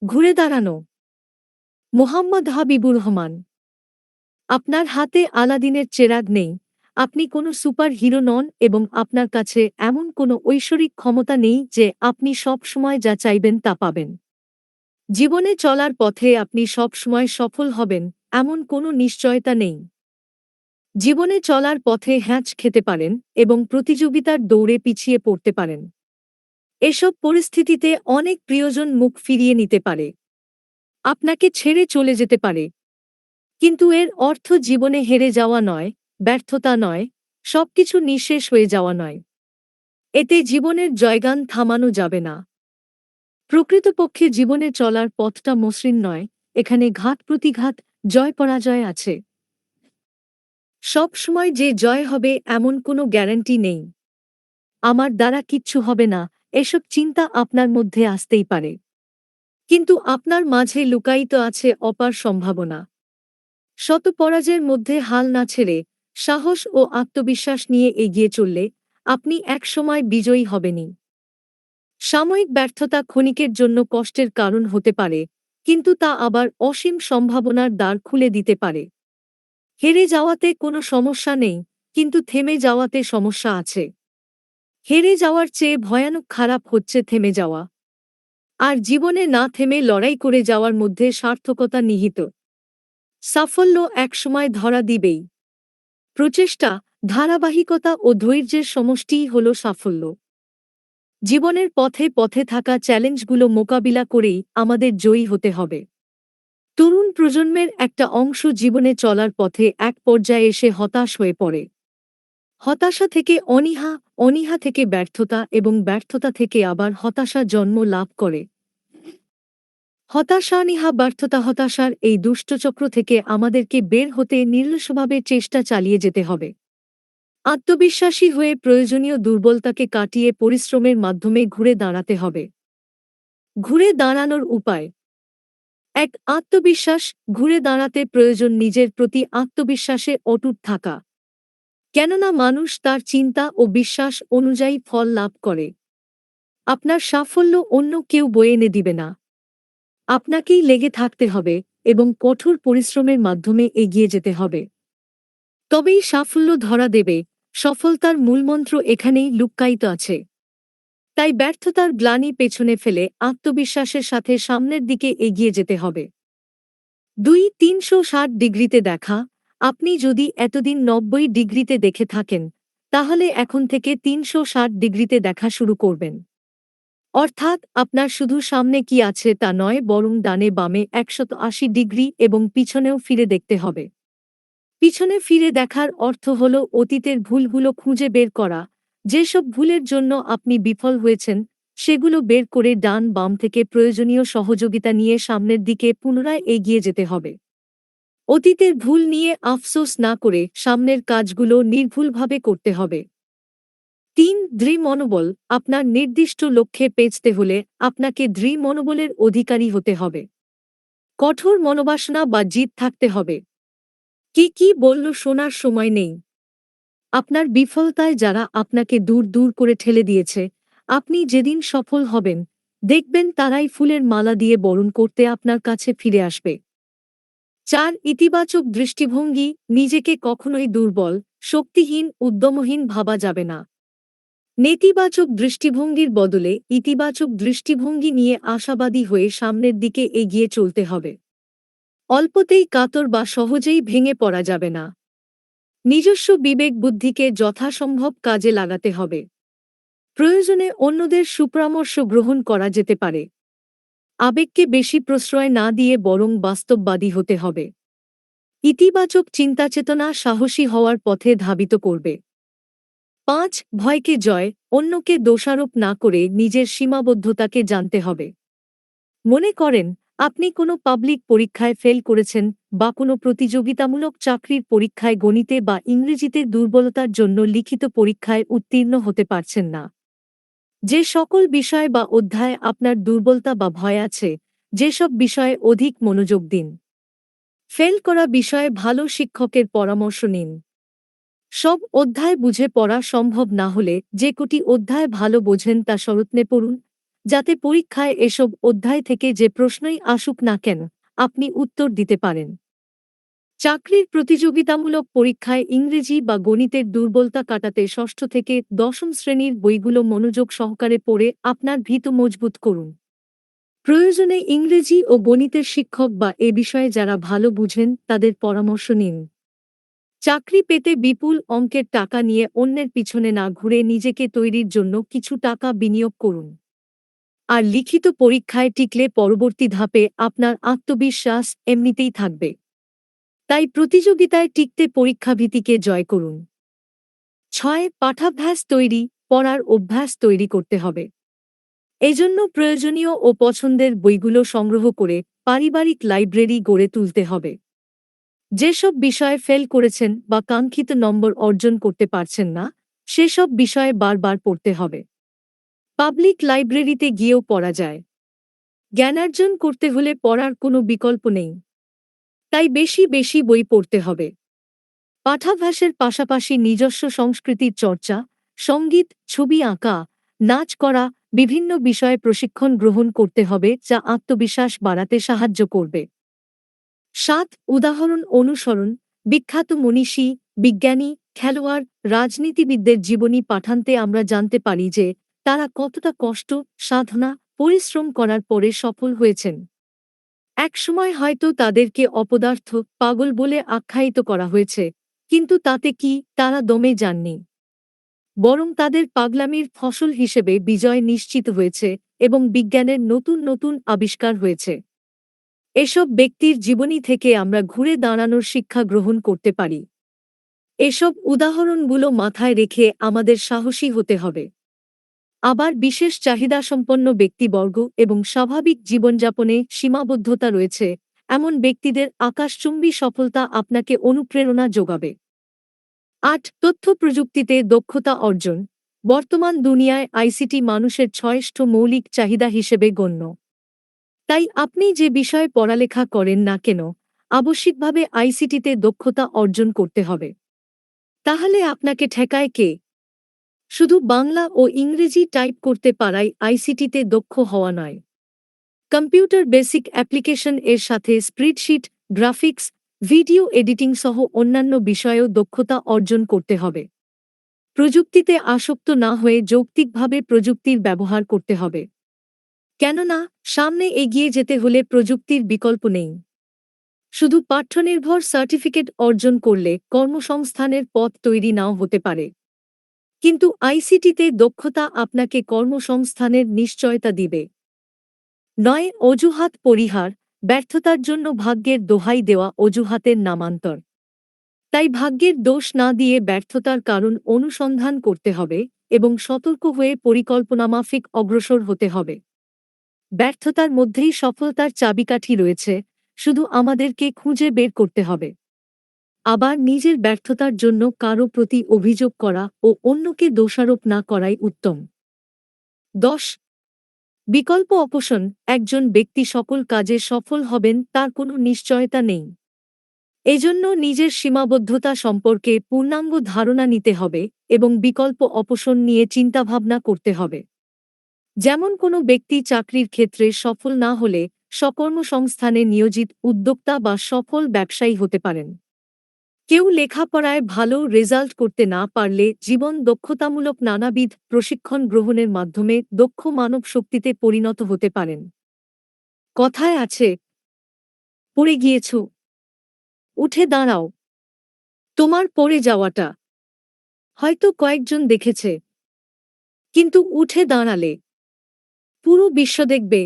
ঘুরে দাঁড়ানো। মোহাম্মদ হাবিবুর রহমান। আপনার হাতে আলাদিনের চেরাগ নেই, আপনি কোনো সুপার হিরো নন এবং আপনার কাছে এমন কোনো ঐশ্বরিক ক্ষমতা নেই যে আপনি সব সময় যা চাইবেন তা পাবেন। জীবনে চলার পথে আপনি সব সময় সফল হবেন এমন কোনো নিশ্চয়তা নেই। জীবনে চলার পথে হ্যাঁচ খেতে পারেন এবং প্রতিযোগিতার দৌড়ে পিছিয়ে পড়তে পারেন। এসব পরিস্থিতিতে অনেক প্রিয়জন মুখ ফিরিয়ে নিতে পারে, আপনাকে ছেড়ে চলে যেতে পারে। কিন্তু এর অর্থ জীবনে হেরে যাওয়া নয়, ব্যর্থতা নয়, সবকিছু নিঃশেষ হয়ে যাওয়া নয়। এতে জীবনের জয়গান থামানো যাবে না। প্রকৃতপক্ষে জীবনে চলার পথটা মসৃণ নয়, এখানে ঘাত প্রতিঘাত, জয় পরাজয় আছে। সব সময় যে জয় হবে এমন কোনো গ্যারান্টি নেই। আমার দ্বারা কিচ্ছু হবে না, এসব চিন্তা আপনার মধ্যে আসতেই পারে। কিন্তু আপনার মাঝে লুকায়িত আছে অপার সম্ভাবনা। শত পরাজয়ের মধ্যে হাল না ছেড়ে সাহস ও আত্মবিশ্বাস নিয়ে এগিয়ে চললে আপনি একসময় বিজয়ী হবেনই। সাময়িক ব্যর্থতা ক্ষণিকের জন্য কষ্টের কারণ হতে পারে, কিন্তু তা আবার অসীম সম্ভাবনার দ্বার খুলে দিতে পারে। হেরে যাওয়াতে কোনো সমস্যা নেই, কিন্তু থেমে যাওয়াতে সমস্যা আছে। হেরে যাওয়ার চেয়ে ভয়ানক খারাপ হচ্ছে থেমে যাওয়া। আর জীবনে না থেমে লড়াই করে যাওয়ার মধ্যে সার্থকতা নিহিত। সাফল্য একসময় ধরা দিবেই। প্রচেষ্টা, ধারাবাহিকতা ও ধৈর্যের সমষ্টিই হল সাফল্য। জীবনের পথে পথে থাকা চ্যালেঞ্জগুলো মোকাবিলা করেই আমাদের জয়ী হতে হবে। তরুণ প্রজন্মের একটা অংশ জীবনে চলার পথে এক পর্যায়ে এসে হতাশ হয়ে পড়ে। হতাশা থেকে অনীহা, অনীহা থেকে ব্যর্থতা এবং ব্যর্থতা থেকে আবার হতাশা জন্ম লাভ করে। হতাশানিহা ব্যর্থতা হতাশার এই দুষ্টচক্র থেকে আমাদেরকে বের হতে নির্লসভাবে চেষ্টা চালিয়ে যেতে হবে। আত্মবিশ্বাসী হয়ে প্রয়োজনীয় দুর্বলতাকে কাটিয়ে পরিশ্রমের মাধ্যমে ঘুরে দাঁড়াতে হবে। ঘুরে দাঁড়ানোর উপায়। এক, আত্মবিশ্বাস। ঘুরে দাঁড়াতে প্রয়োজন নিজের প্রতি আত্মবিশ্বাসে অটুট থাকা। কেননা মানুষ তার চিন্তা ও বিশ্বাস অনুযায়ী ফল লাভ করে। আপনার সাফল্য অন্য কেউ বয়ে এনে দিবে না, আপনাকেই লেগে থাকতে হবে এবং কঠোর পরিশ্রমের মাধ্যমে এগিয়ে যেতে হবে। তবেই সাফল্য ধরা দেবে। সফলতার মূলমন্ত্র এখানেই লুক্কায়িত আছে। তাই ব্যর্থতার গ্লানি পেছনে ফেলে আত্মবিশ্বাসের সাথে সামনের দিকে এগিয়ে যেতে হবে। 360 ডিগ্রিতে দেখা। আপনি যদি এতদিন 90 ডিগ্রিতে দেখে থাকেন, তাহলে এখন থেকে 360 ডিগ্রিতে দেখা শুরু করবেন। অর্থাৎ আপনার শুধু সামনে কি আছে তা নয়, বরং ডানে বামে 180 ডিগ্রি এবং পিছনেও ফিরে দেখতে হবে। পিছনে ফিরে দেখার অর্থ হল অতীতের ভুলগুলো খুঁজে বের করা। যেসব ভুলের জন্য আপনি বিফল হয়েছেন, সেগুলো বের করে ডান বাম থেকে প্রয়োজনীয় সহযোগিতা নিয়ে সামনের দিকে পুনরায় এগিয়ে যেতে হবে। অতীতের ভুল নিয়ে আফসোস না করে সামনের কাজগুলো নির্ভুলভাবে করতে হবে। 3, দৃঢ় মনোবল। আপনার নির্দিষ্ট লক্ষ্যে পৌঁছতে হলে আপনাকে দৃঢ় মনোবলের অধিকারী হতে হবে। কঠোর মনোবাসনা বা জিদ থাকতে হবে। কি কি বলল শোনার সময় নেই। আপনার বিফলতায় যারা আপনাকে দূর দূর করে ঠেলে দিয়েছে, আপনি যেদিন সফল হবেন, দেখবেন তারাই ফুলের মালা দিয়ে বরণ করতে আপনার কাছে ফিরে আসবে। 4, ইতিবাচক দৃষ্টিভঙ্গি। নিজেকে কখনোই দুর্বল, শক্তিহীন, উদ্যমহীন ভাবা যাবে না। নেতিবাচক দৃষ্টিভঙ্গির বদলে ইতিবাচক দৃষ্টিভঙ্গি নিয়ে আশাবাদী হয়ে সামনের দিকে এগিয়ে চলতে হবে। অল্পতেই কাতর বা সহজেই ভেঙে পড়া যাবে না। নিজস্ব বিবেক বুদ্ধিকে যথাসম্ভব কাজে লাগাতে হবে। প্রয়োজনে অন্যদের সুপরামর্শ গ্রহণ করা যেতে পারে। আবেগকে বেশি প্রশ্রয় না দিয়ে বরং বাস্তববাদী হতে হবে। ইতিবাচক চিন্তাচেতনা সাহসী হওয়ার পথে ধাবিত করবে। 5, ভয়কে জয়। অন্যকে দোষারোপ না করে নিজের সীমাবদ্ধতাকে জানতে হবে। মনে করেন আপনি কোনো পাবলিক পরীক্ষায় ফেল করেছেন বা কোনো প্রতিযোগিতামূলক চাকরির পরীক্ষায় গণিতে বা ইংরেজিতে দুর্বলতার জন্য লিখিত পরীক্ষায় উত্তীর্ণ হতে পারছেন না। যে সকল বিষয় বা অধ্যায়ে আপনার দুর্বলতা বা ভয় আছে, যেসব বিষয়ে অধিক মনোযোগ দিন। ফেল করা বিষয়ে ভালো শিক্ষকের পরামর্শ নিন। সব অধ্যায় বুঝে পড়া সম্ভব না হলে যে কটি অধ্যায় ভালো বোঝেন তা সযত্নে পড়ুন। যাতে পরীক্ষায় এসব অধ্যায় থেকে যে প্রশ্নই আসুক না কেন আপনি উত্তর দিতে পারেন। চাকরির প্রতিযোগিতামূলক পরীক্ষায় ইংরেজি বা গণিতের দুর্বলতা কাটাতে ষষ্ঠ থেকে দশম শ্রেণীর বইগুলো মনোযোগ সহকারে পড়ে আপনার ভিত মজবুত করুন। প্রয়োজনে ইংরেজি ও গণিতের শিক্ষক বা এ বিষয়ে যারা ভালো বুঝেন তাদের পরামর্শ নিন। চাকরি পেতে বিপুল অঙ্কের টাকা নিয়ে অন্যের পিছনে না ঘুরে নিজেকে তৈরির জন্য কিছু টাকা বিনিয়োগ করুন। আর লিখিত পরীক্ষায় টিকলে পরবর্তী ধাপে আপনার আত্মবিশ্বাস এমনিতেই থাকবে। তাই প্রতিযোগিতায় টিকতে পরীক্ষাভীতিকে জয় করুন। ৬. পাঠাভ্যাস তৈরি, পড়ার অভ্যাস তৈরি করতে হবে। এজন্য প্রয়োজনীয় ও পছন্দের বইগুলো সংগ্রহ করে পারিবারিক লাইব্রেরি গড়ে তুলতে হবে। যেসব বিষয়ে ফেল করেছেন বা কাঙ্ক্ষিত নম্বর অর্জন করতে পারছেন না, সেসব বিষয়ে বারবার পড়তে হবে। পাবলিক লাইব্রেরিতে গিয়েও পড়া যায়। জ্ঞানার্জন করতে হলে পড়ার কোনো বিকল্প নেই। তাই বেশি বেশি বই পড়তে হবে। পাঠাভ্যাসের পাশাপাশি নিজস্ব সংস্কৃতির চর্চা, সঙ্গীত, ছবি আঁকা, নাচ করা, বিভিন্ন বিষয়ে প্রশিক্ষণ গ্রহণ করতে হবে যা আত্মবিশ্বাস বাড়াতে সাহায্য করবে। ৭. উদাহরণ অনুসরণ, বিখ্যাত মনীষী, বিজ্ঞানী, খেলোয়াড়, রাজনীতিবিদদের জীবনী পাঠান্তে আমরা জানতে পারি যে তারা কতটা কষ্ট, সাধনা, পরিশ্রম করার পরে সফল হয়েছেন। একসময় হয়তো তাদেরকে অপদার্থ, পাগল বলে আখ্যায়িত করা হয়েছে, কিন্তু তাতে কি তারা দমে যাননি? বরং তাদের পাগলামির ফসল হিসেবে বিজয় নিশ্চিত হয়েছে এবং বিজ্ঞানের নতুন নতুন আবিষ্কার হয়েছে। এসব ব্যক্তির জীবনী থেকে আমরা ঘুরে দাঁড়ানোর শিক্ষা গ্রহণ করতে পারি। এসব উদাহরণগুলো মাথায় রেখে আমাদের সাহসী হতে হবে। আবার বিশেষ চাহিদাসম্পন্ন ব্যক্তিবর্গ এবং স্বাভাবিক জীবনযাপনে সীমাবদ্ধতা রয়েছে এমন ব্যক্তিদের আকাশচুম্বী সফলতা আপনাকে অনুপ্রেরণা যোগাবে। ৮. তথ্য প্রযুক্তিতে দক্ষতা অর্জন, বর্তমান দুনিয়ায় আইসিটি মানুষের ষষ্ঠ মৌলিক চাহিদা হিসেবে গণ্য। তাই আপনি যে বিষয়ে পড়ালেখা করেন না কেন, আবশ্যিকভাবে আইসিটিতে দক্ষতা অর্জন করতে হবে। তাহলে আপনাকে ঠেকায় কে? শুধু বাংলা ও ইংরেজি টাইপ করতে পারাই আইসিটিতে দক্ষ হওয়া নয়। কম্পিউটার বেসিক অ্যাপ্লিকেশন এর সাথে স্প্রেডশিট, গ্রাফিক্স, ভিডিও এডিটিং সহ অন্যান্য বিষয়েও দক্ষতা অর্জন করতে হবে। প্রযুক্তিতে আসক্ত না হয়ে যৌক্তিকভাবে প্রযুক্তির ব্যবহার করতে হবে। কেননা সামনে এগিয়ে যেতে হলে প্রযুক্তির বিকল্প নেই। শুধু পাঠ্যনির্ভর সার্টিফিকেট অর্জন করলে কর্মসংস্থানের পথ তৈরি নাও হতে পারে, কিন্তু আইসিটিতে দক্ষতা আপনাকে কর্মসংস্থানের নিশ্চয়তা দিবে। ৯. অজুহাত পরিহার, ব্যর্থতার জন্য ভাগ্যের দোহাই দেওয়া অজুহাতের নামান্তর। তাই ভাগ্যের দোষ না দিয়ে ব্যর্থতার কারণ অনুসন্ধান করতে হবে এবং সতর্ক হয়ে পরিকল্পনামাফিক অগ্রসর হতে হবে। ব্যর্থতার মধ্যেই সফলতার চাবিকাঠি রয়েছে, শুধু আমাদেরকে খুঁজে বের করতে হবে। আবার নিজের ব্যর্থতার জন্য কারো প্রতি অভিযোগ করা ও অন্যকে দোষারোপ না করাই উত্তম। ১০. বিকল্প অপশন, একজন ব্যক্তি সকল কাজে সফল হবেন তার কোনো নিশ্চয়তা নেই। এজন্য নিজের সীমাবদ্ধতা সম্পর্কে পূর্ণাঙ্গ ধারণা নিতে হবে এবং বিকল্প অপশন নিয়ে চিন্তাভাবনা করতে হবে। যেমন কোনো ব্যক্তি চাকরির ক্ষেত্রে সফল না হলে স্বকর্মসংস্থানে নিয়োজিত উদ্যোক্তা বা সফল ব্যবসায়ী হতে পারেন। কেউ লেখাপড়ায় ভালো রেজাল্ট করতে না পারলে জীবন দক্ষতামূলক নানাবিধ প্রশিক্ষণ গ্রহণের মাধ্যমে দক্ষ মানব শক্তিতে পরিণত হতে পারেন। কথায় আছে, পড়ে গিয়েছ, উঠে দাঁড়াও। তোমার পড়ে যাওয়াটা হয়তো কয়েকজন দেখেছে, কিন্তু উঠে দাঁড়ালে পুরো বিশ্ব দেখবে।